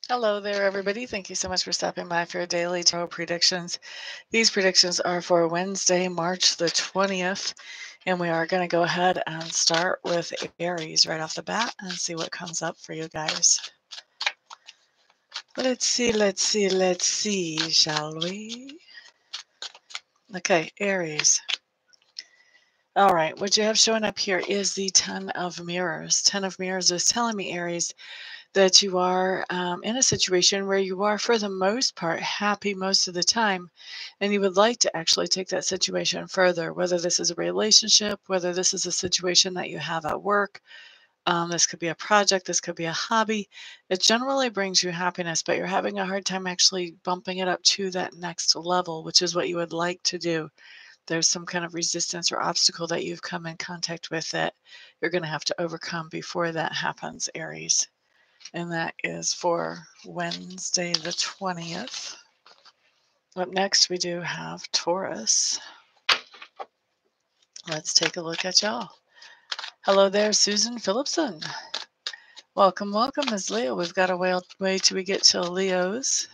Hello there, everybody. Thank you so much for stopping by for your daily tarot predictions. These predictions are for Wednesday, March the 20th, and we are going to go ahead and start with Aries right off the bat and see what comes up for you guys. Let's see, shall we? Okay, Aries. All right, what you have showing up here is the Ten of Mirrors. Ten of Mirrors is telling me, Aries, that you are in a situation where you are, for the most part, happy most of the time, and you would like to actually take that situation further, whether this is a relationship, whether this is a situation that you have at work. This could be a project, this could be a hobby. It generally brings you happiness, but you're having a hard time actually bumping it up to that next level, which is what you would like to do. There's some kind of resistance or obstacle that you've come in contact with that you're going to have to overcome before that happens, Aries. And that is for Wednesday the 20th. Up next, we do have Taurus. Let's take a look at y'all. Hello there, Susan Phillipson. Welcome, Ms. Leo. We've got a way till we get to Leos.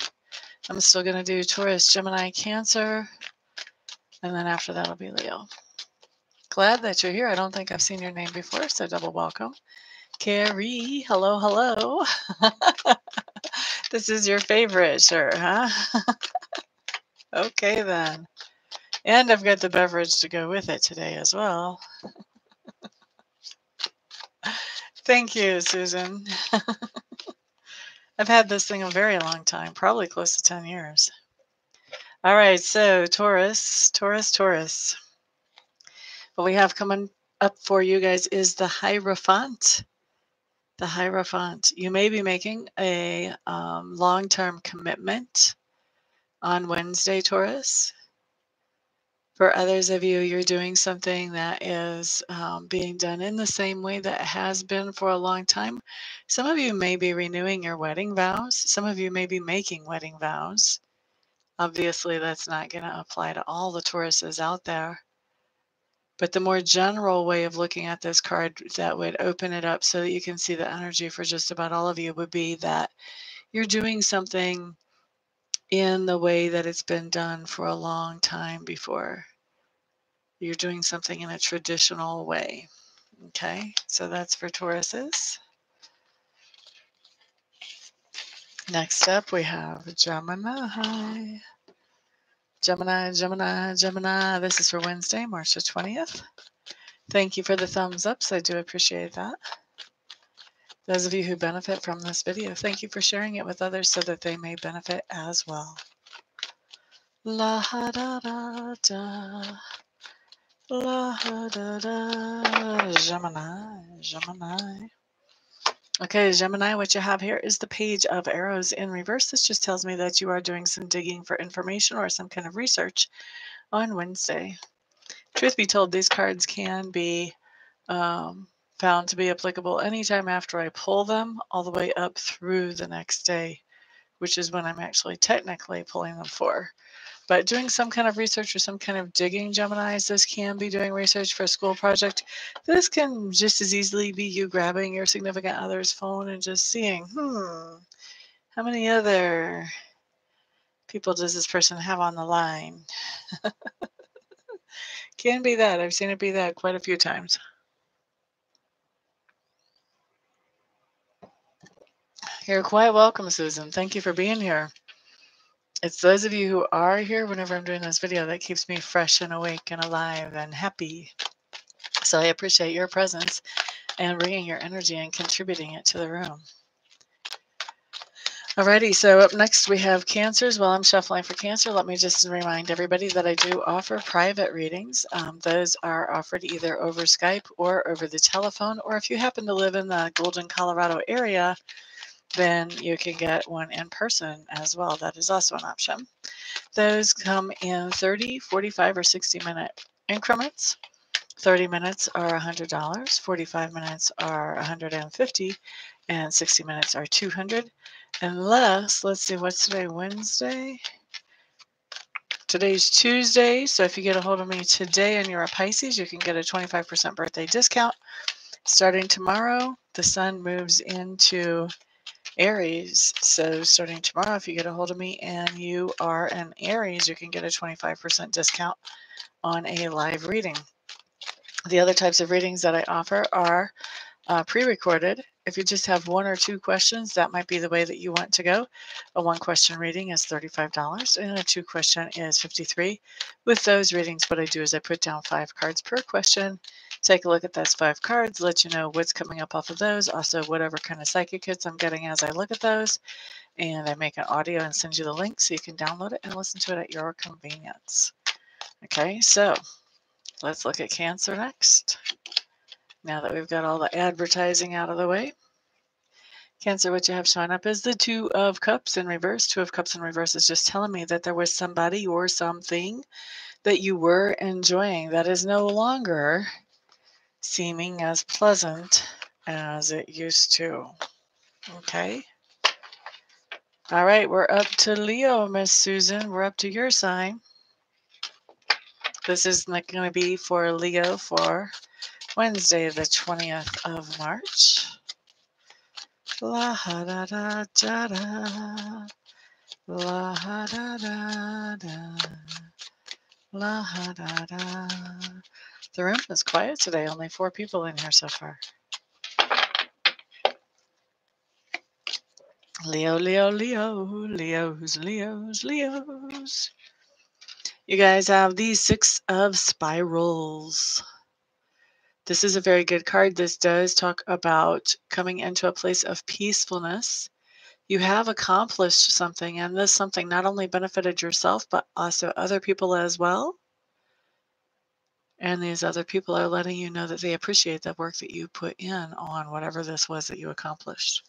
I'm still going to do Taurus, Gemini, Cancer, and then after that will be Leo. Glad that you're here. I don't think I've seen your name before, so double welcome. Carrie, hello. This is your favorite, sure, huh? Okay, then. And I've got the beverage to go with it today as well. Thank you, Susan. I've had this thing a very long time, probably close to 10 years. All right, so Taurus. What we have coming up for you guys is the Hierophant. The Hierophant. You may be making a long-term commitment on Wednesday, Taurus. For others of you, you're doing something that is being done in the same way that it has been for a long time. Some of you may be renewing your wedding vows. Some of you may be making wedding vows. Obviously, that's not going to apply to all the Tauruses out there. But the more general way of looking at this card that would open it up so that you can see the energy for just about all of you would be that you're doing something in the way that it's been done for a long time before. You're doing something in a traditional way. Okay, so that's for Tauruses. Next up, we have Gemini. Gemini. This is for Wednesday, March the 20th. Thank you for the thumbs ups. I do appreciate that. Those of you who benefit from this video, thank you for sharing it with others so that they may benefit as well. La da da da. La da da. Gemini. Okay, Gemini, what you have here is the Page of Arrows in reverse. This just tells me that you are doing some digging for information or some kind of research on Wednesday. Truth be told, these cards can be found to be applicable anytime after I pull them all the way up through the next day, which is when I'm actually technically pulling them for. But doing some kind of research or some kind of digging, Geminis, this can be doing research for a school project. This can just as easily be you grabbing your significant other's phone and just seeing, how many other people does this person have on the line? Can be that. I've seen it be that quite a few times. You're quite welcome, Susan. Thank you for being here. It's those of you who are here whenever I'm doing this video that keeps me fresh and awake and alive and happy. So I appreciate your presence and bringing your energy and contributing it to the room. Alrighty, so up next we have Cancers. While I'm shuffling for Cancer, let me just remind everybody that I do offer private readings. Those are offered either over Skype or over the telephone, or if you happen to live in the Golden, Colorado area, then you can get one in person as well. That is also an option. Those come in 30, 45, or 60-minute increments. 30 minutes are $100, 45 minutes are $150, and 60 minutes are $200. Unless, let's see, what's today, Wednesday? Today's Tuesday, so if you get a hold of me today and you're a Pisces, you can get a 25% birthday discount. Starting tomorrow, the sun moves into Aries. So starting tomorrow, if you get a hold of me and you are an Aries, you can get a 25% discount on a live reading. The other types of readings that I offer are pre-recorded. If you just have 1 or 2 questions, that might be the way that you want to go. A 1-question reading is $35 and a 2-question is $53. With those readings, what I do is I put down 5 cards per question, take a look at those 5 cards, let you know what's coming up off of those, also whatever kind of psychic hits I'm getting as I look at those, and I make an audio and send you the link so you can download it and listen to it at your convenience. Okay, so let's look at Cancer next. Now that we've got all the advertising out of the way. Cancer, what you have showing up is the 2 of Cups in reverse. 2 of Cups in reverse is just telling me that there was somebody or something that you were enjoying that is no longer seeming as pleasant as it used to. Okay. All right, we're up to Leo, Miss Susan. We're up to your sign. This is going to be for Leo for Wednesday, the 20th of March. La ha da da da da. La ha da da da. La ha da da. The room is quiet today. Only 4 people in here so far. Leo, Leo, Leo. Leos, Leos, Leos. You guys have the 6 of Spirals. This is a very good card. This does talk about coming into a place of peacefulness. You have accomplished something, and this something not only benefited yourself, but also other people as well. And these other people are letting you know that they appreciate the work that you put in on whatever this was that you accomplished.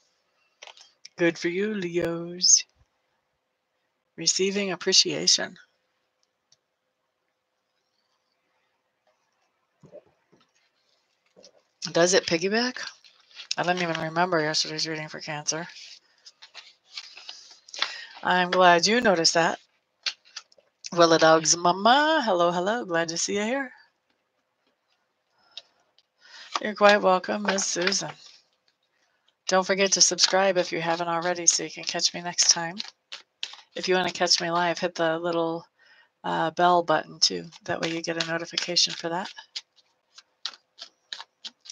Good for you, Leos. Receiving appreciation. Does it piggyback? I don't even remember yesterday's reading for Cancer. I'm glad you noticed that. Willow Dog's mama. Hello, hello. Glad to see you here. You're quite welcome, Miss Susan. Don't forget to subscribe if you haven't already so you can catch me next time. If you want to catch me live, hit the little bell button too. That way you get a notification for that.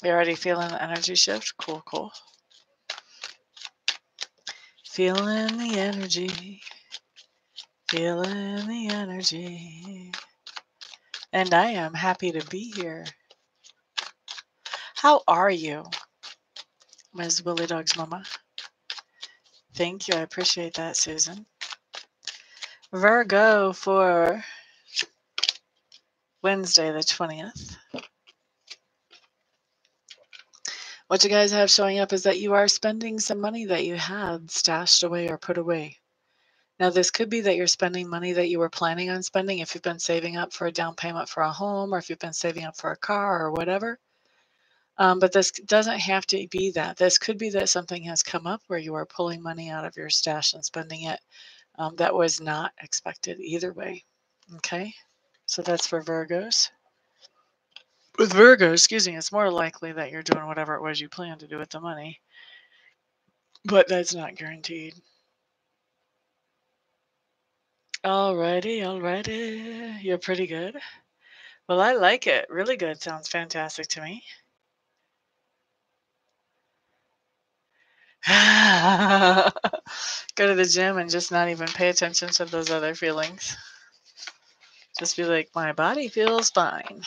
You're already feeling the energy shift? Cool, cool. Feeling the energy. Feeling the energy. And I am happy to be here. How are you, Ms. Willie Dog's mama? Thank you. I appreciate that, Susan. Virgo for Wednesday, the 20th. What you guys have showing up is that you are spending some money that you had stashed away or put away. Now, this could be that you're spending money that you were planning on spending if you've been saving up for a down payment for a home or if you've been saving up for a car or whatever. But this doesn't have to be that. This could be that something has come up where you are pulling money out of your stash and spending it. That was not expected either way. Okay, so that's for Virgos. With Virgo, excuse me, it's more likely that you're doing whatever it was you planned to do with the money, but that's not guaranteed. Alrighty. You're pretty good. Well, I like it. Really good. Sounds fantastic to me. Go to the gym and just not even pay attention to those other feelings. Just be like, my body feels fine.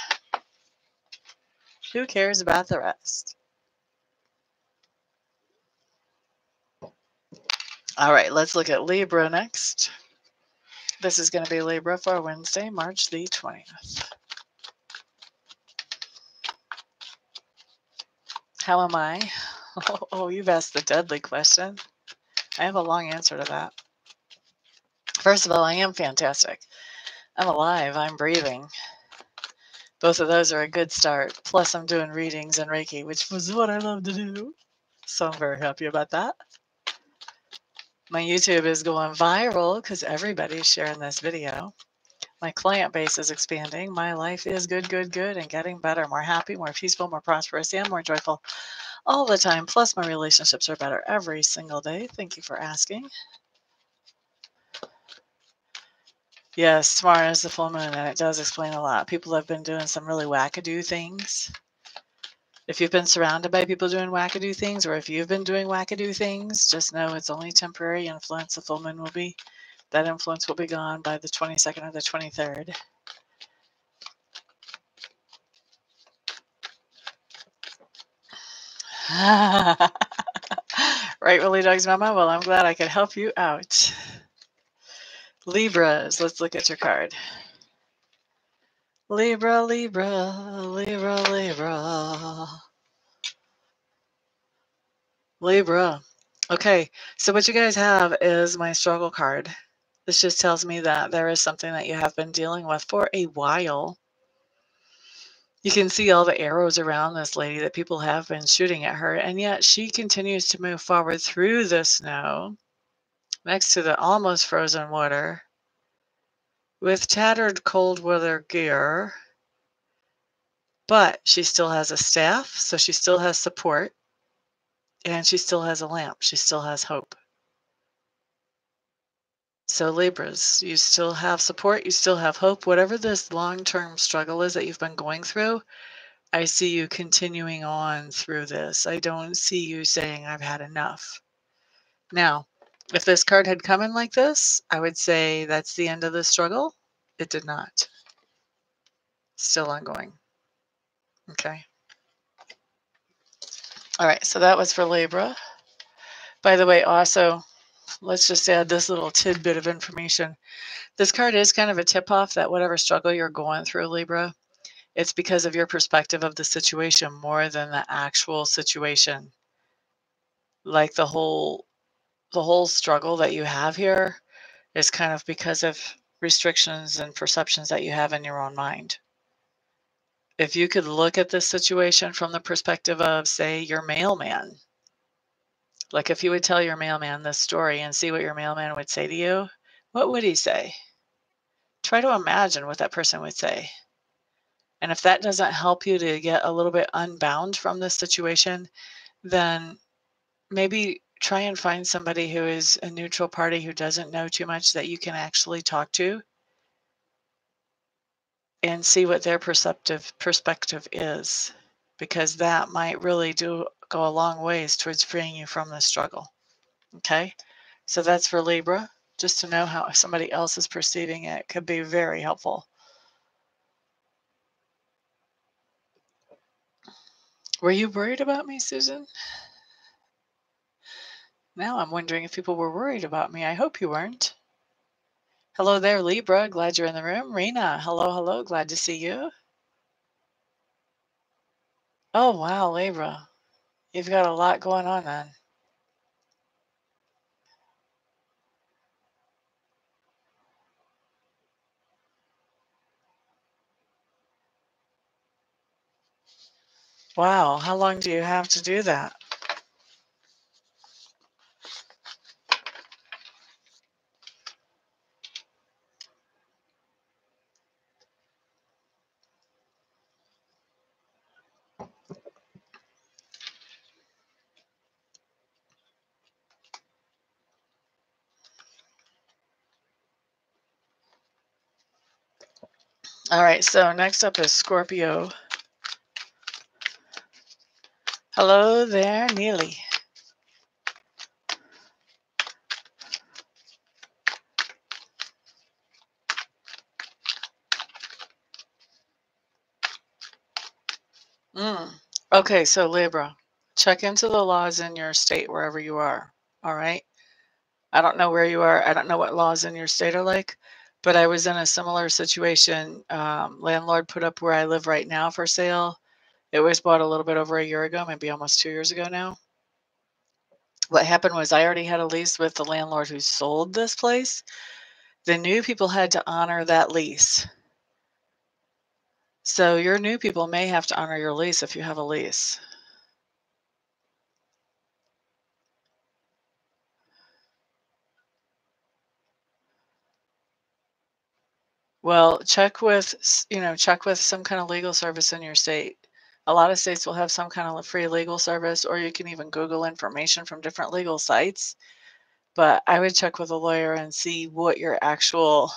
Who cares about the rest? All right, let's look at Libra next. This is going to be Libra for Wednesday, March the 20th. How am I? Oh, you've asked the deadly question. I have a long answer to that. First of all, I am fantastic. I'm alive. I'm breathing. Both of those are a good start. Plus, I'm doing readings and reiki, which was what I love to do. So I'm very happy about that. My YouTube is going viral because everybody's sharing this video. My client base is expanding. My life is good, good, good, and getting better. More happy, more peaceful, more prosperous, and more joyful all the time. Plus, my relationships are better every single day. Thank you for asking. Yes, tomorrow is the full moon, and it does explain a lot. People have been doing some really wackadoo things. If you've been surrounded by people doing wackadoo things, or if you've been doing wackadoo things, just know it's only temporary influence. The full moon will be, that influence will be gone by the 22nd or the 23rd. Right, Willie Dog's Mama? Well, I'm glad I could help you out. Libras, let's look at your card. Libra, Libra, Libra, Libra. Libra. Okay, so what you guys have is my struggle card. This just tells me that there is something that you have been dealing with for a while. You can see all the arrows around this lady that people have been shooting at her, and yet she continues to move forward through the snow next to the almost frozen water with tattered cold weather gear. But she still has a staff, so she still has support, and she still has a lamp. She still has hope. So Libras, you still have support, you still have hope. Whatever this long-term struggle is that you've been going through, I see you continuing on through this. I don't see you saying, I've had enough. Now, if this card had come in like this, I would say that's the end of the struggle. It did not. Still ongoing. Okay. All right, so that was for Libra. By the way, also, let's just add this little tidbit of information. This card is kind of a tip-off that whatever struggle you're going through, Libra, it's because of your perspective of the situation more than the actual situation. Like the whole struggle that you have here is kind of because of restrictions and perceptions that you have in your own mind. If you could look at this situation from the perspective of, say, your mailman, like if you would tell your mailman this story and see what your mailman would say to you, what would he say? Try to imagine what that person would say. And if that doesn't help you to get a little bit unbound from this situation, then maybe try and find somebody who is a neutral party who doesn't know too much that you can actually talk to and see what their perspective is, because that might really go a long ways towards freeing you from the struggle. Okay, so that's for Libra. Just to know how somebody else is perceiving it could be very helpful. Were you worried about me, Susan? Now I'm wondering if people were worried about me. I hope you weren't. Hello there, Libra. Glad you're in the room. Rena, hello, hello. Glad to see you. Oh, wow, Libra. You've got a lot going on then. Wow, how long do you have to do that? All right, so next up is Scorpio. Hello there, Neely. Okay, so Libra, check into the laws in your state wherever you are. All right. I don't know where you are. I don't know what laws in your state are like, but I was in a similar situation. Landlord put up where I live right now for sale. It was bought a little bit over a year ago, maybe almost 2 years ago now. What happened was I already had a lease with the landlord who sold this place. The new people had to honor that lease. So your new people may have to honor your lease if you have a lease. Well, check with some kind of legal service in your state. A lot of states will have some kind of free legal service, or you can even Google information from different legal sites. But I would check with a lawyer and see what your actual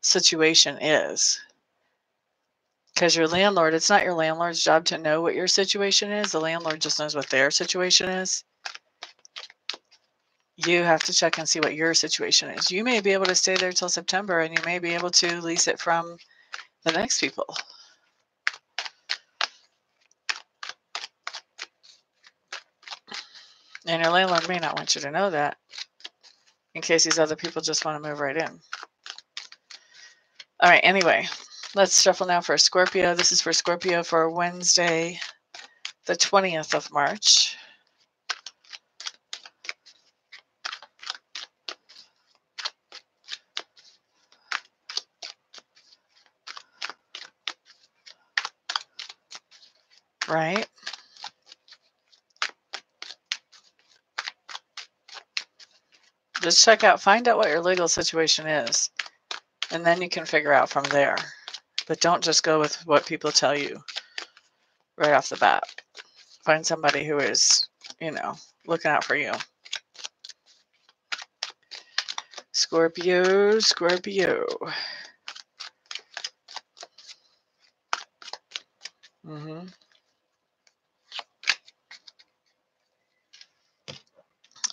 situation is. Because your landlord, it's not your landlord's job to know what your situation is. The landlord just knows what their situation is. You have to check and see what your situation is. You may be able to stay there till September, and you may be able to lease it from the next people. And your landlord may not want you to know that, in case these other people just want to move right in. All right, anyway, let's shuffle now for Scorpio. This is for Scorpio for Wednesday, the 20th of March. Right? Just check out, find out what your legal situation is, and then you can figure out from there. But don't just go with what people tell you right off the bat. Find somebody who is, looking out for you. Scorpio, Scorpio.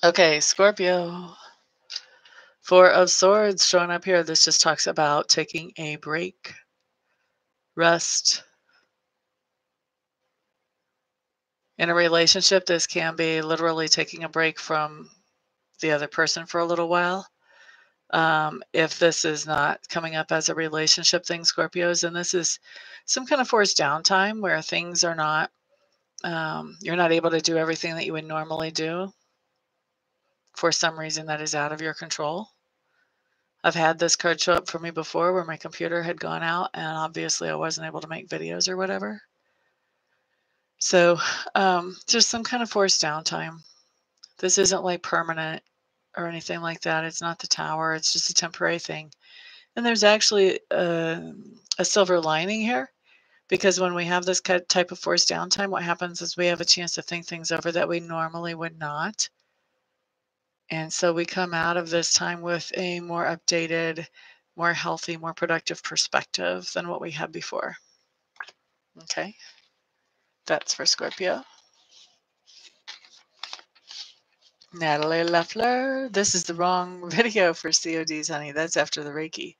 Okay, Scorpio. Four of Swords showing up here. This just talks about taking a break, rest. In a relationship, this can be literally taking a break from the other person for a little while. If this is not coming up as a relationship thing, Scorpios, and this is some kind of forced downtime where things are not, you're not able to do everything that you would normally do for some reason that is out of your control. I've had this card show up for me before where my computer had gone out and obviously I wasn't able to make videos or whatever. So just some kind of forced downtime. This isn't like permanent or anything like that. It's not the tower. It's just a temporary thing. And there's actually a silver lining here, because when we have this type of forced downtime, what happens is we have a chance to think things over that we normally would not. And so we come out of this time with a more updated, more healthy, more productive perspective than what we had before. Okay, that's for Scorpio. Natalie Leffler, this is the wrong video for CODs, honey. That's after the Reiki.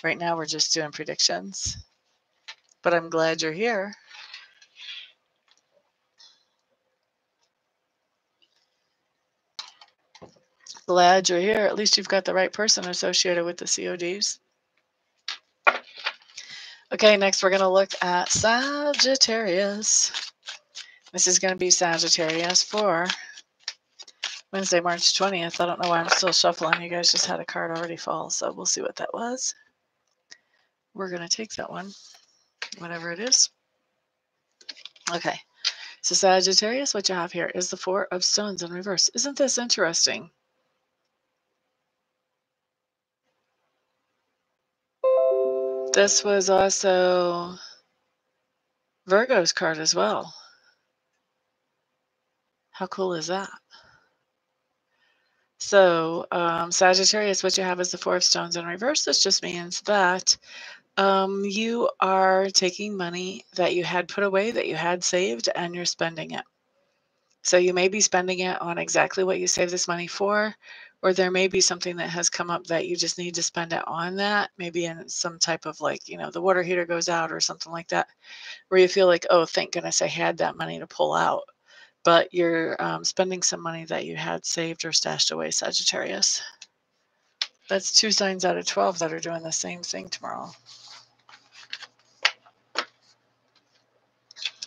Right now we're just doing predictions. But I'm glad you're here. Glad you're here. At least you've got the right person associated with the CODs. Okay, next we're going to look at Sagittarius. This is going to be Sagittarius for Wednesday, March 20th. I don't know why I'm still shuffling. You guys just had a card already fall, so we'll see what that was. We're going to take that one, whatever it is. Okay, so Sagittarius, what you have here is the Four of Stones in reverse. Isn't this interesting? This was also Virgo's card as well. How cool is that? So Sagittarius, what you have is the Four of Stones in reverse. This just means that you are taking money that you had put away, that you had saved, and you're spending it. So you may be spending it on exactly what you saved this money for, or there may be something that has come up that you just need to spend it on that, maybe in some type of like, the water heater goes out or something like that, where you feel like, oh, thank goodness I had that money to pull out. But you're spending some money that you had saved or stashed away, Sagittarius. That's 2 signs out of 12 that are doing the same thing tomorrow.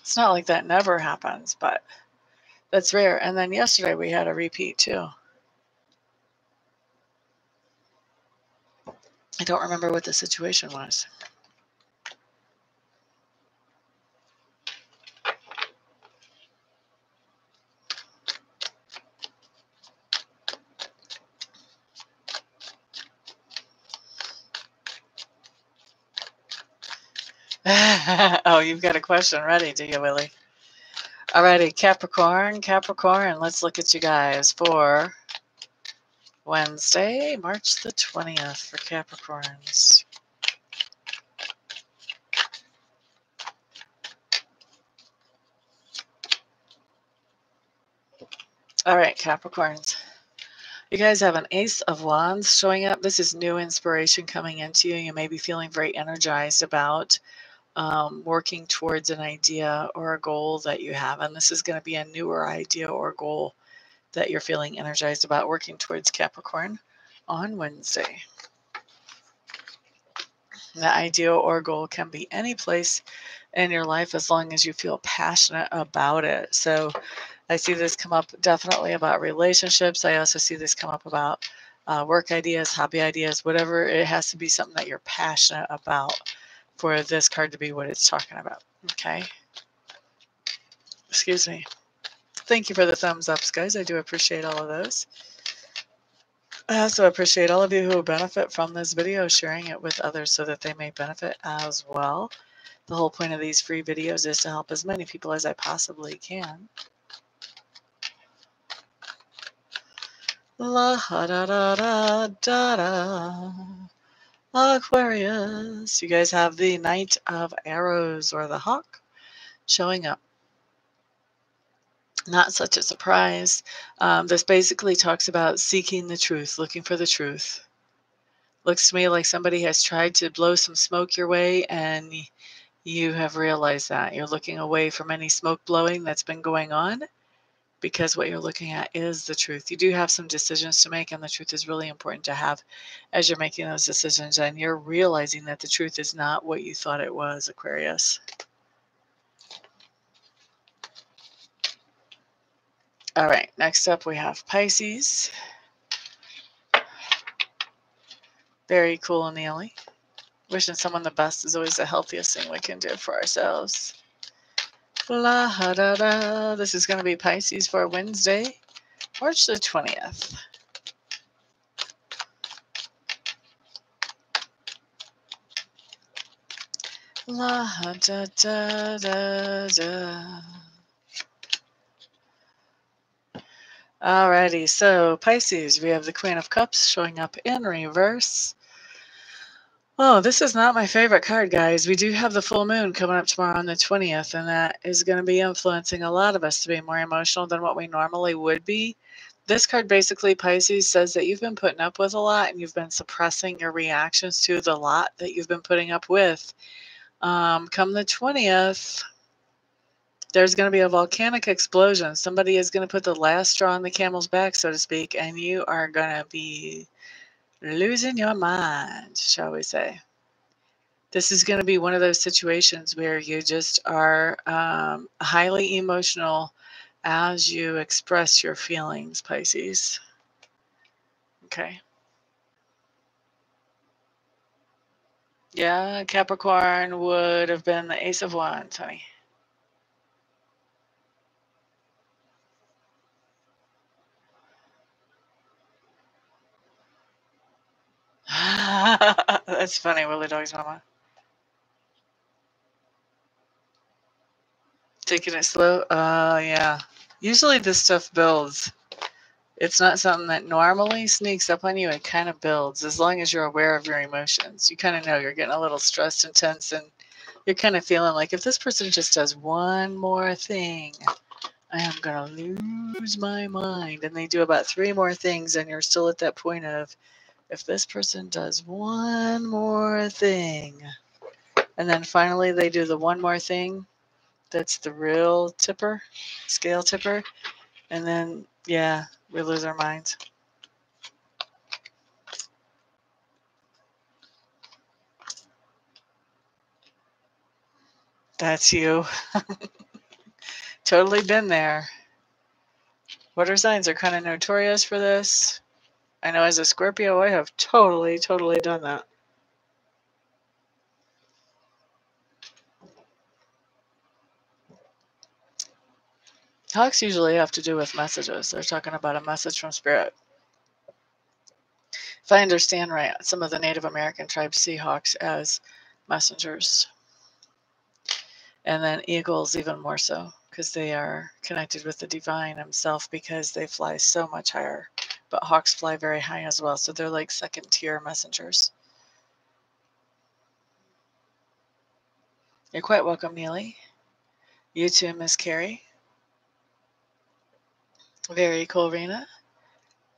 It's not like that never happens, but that's rare. And then yesterday we had a repeat too. I don't remember what the situation was. Oh, you've got a question ready, do you, Willie? Alrighty, Capricorn, let's look at you guys for Wednesday, March the 20th for Capricorns. All right, Capricorns. You guys have an Ace of Wands showing up. This is new inspiration coming into you. You may be feeling very energized about working towards an idea or a goal that you have. And this is going to be a newer idea or goal that you're feeling energized about working towards, Capricorn, on Wednesday. The idea or goal can be any place in your life as long as you feel passionate about it. So I see this come up definitely about relationships. I also see this come up about work ideas, hobby ideas, whatever. It has to be something that you're passionate about for this card to be what it's talking about. Okay. Excuse me. Thank you for the thumbs ups, guys. I do appreciate all of those. I also appreciate all of you who benefit from this video, sharing it with others so that they may benefit as well. The whole point of these free videos is to help as many people as I possibly can. La da da da da da. Aquarius. You guys have the Knight of Arrows, or the Hawk, showing up. Not such a surprise. This basically talks about seeking the truth, looking for the truth. Looks to me like somebody has tried to blow some smoke your way, and you have realized that. You're looking away from any smoke blowing that's been going on, because what you're looking at is the truth. You do have some decisions to make, and the truth is really important to have as you're making those decisions, and you're realizing that the truth is not what you thought it was, Aquarius. All right, next up we have Pisces. Very cool, Neely. Wishing someone the best is always the healthiest thing we can do for ourselves. La da da. This is going to be Pisces for Wednesday, March the 20th. La da da da da. Alrighty, so Pisces, we have the Queen of Cups showing up in reverse. Oh, this is not my favorite card, guys. We do have the full moon coming up tomorrow on the 20th, and that is going to be influencing a lot of us to be more emotional than what we normally would be. This card basically, Pisces, says that you've been putting up with a lot, and you've been suppressing your reactions to the lot that you've been putting up with. Come the 20th, there's going to be a volcanic explosion. Somebody is going to put the last straw on the camel's back, so to speak, and you are going to be losing your mind, shall we say. This is going to be one of those situations where you just are highly emotional as you express your feelings, Pisces. Okay. Yeah, Capricorn would have been the Ace of Wands, honey. That's funny, Willie Dog's mama. Taking it slow? Yeah. Usually this stuff builds. It's not something that normally sneaks up on you. It kind of builds as long as you're aware of your emotions. You kind of know you're getting a little stressed and tense, and you're kind of feeling like if this person just does one more thing, I am going to lose my mind. And they do about 3 more things, and you're still at that point of, if this person does one more thing, and then finally they do the one more thing, that's the real tipper, scale tipper, and then, yeah, we lose our minds. That's you. Totally been there. Water signs are kind of notorious for this. I know as a Scorpio, I have totally done that. Hawks usually have to do with messages. They're talking about a message from Spirit. If I understand right, some of the Native American tribes see hawks as messengers. And then eagles even more so, because they are connected with the divine himself because they fly so much higher. But hawks fly very high as well, so they're like second-tier messengers. You're quite welcome, Neely. You too, Miss Carrie. Very cool, Rena.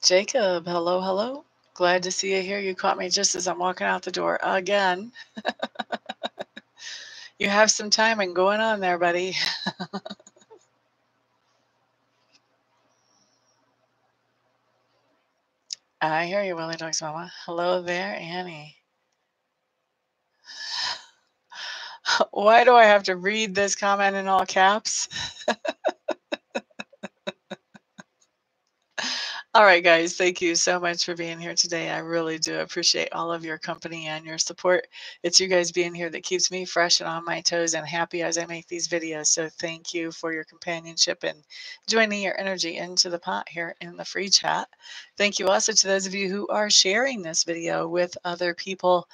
Jacob, hello, hello. Glad to see you here. You caught me just as I'm walking out the door again. You have some timing going on there, buddy. I hear you, Willie Dog's mama. Hello there, Annie. Why do I have to read this comment in all caps? All right, guys, thank you so much for being here today. I really do appreciate all of your company and your support. It's you guys being here that keeps me fresh and on my toes and happy as I make these videos. So thank you for your companionship and joining your energy into the pot here in the free chat. Thank you also to those of you who are sharing this video with other people.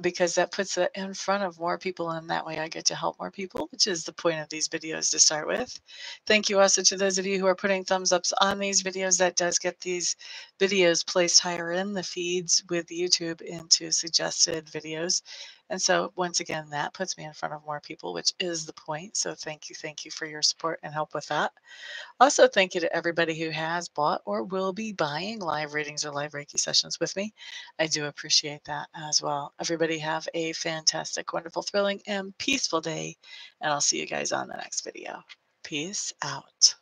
Because that puts it in front of more people, and that way I get to help more people, which is the point of these videos to start with. Thank you also to those of you who are putting thumbs ups on these videos. That does get these videos placed higher in the feeds with YouTube into suggested videos. And so once again, that puts me in front of more people, which is the point. So thank you for your support and help with that. Also, thank you to everybody who has bought or will be buying live readings or live Reiki sessions with me. I do appreciate that as well. Everybody have a fantastic, wonderful, thrilling, and peaceful day, and I'll see you guys on the next video. Peace out.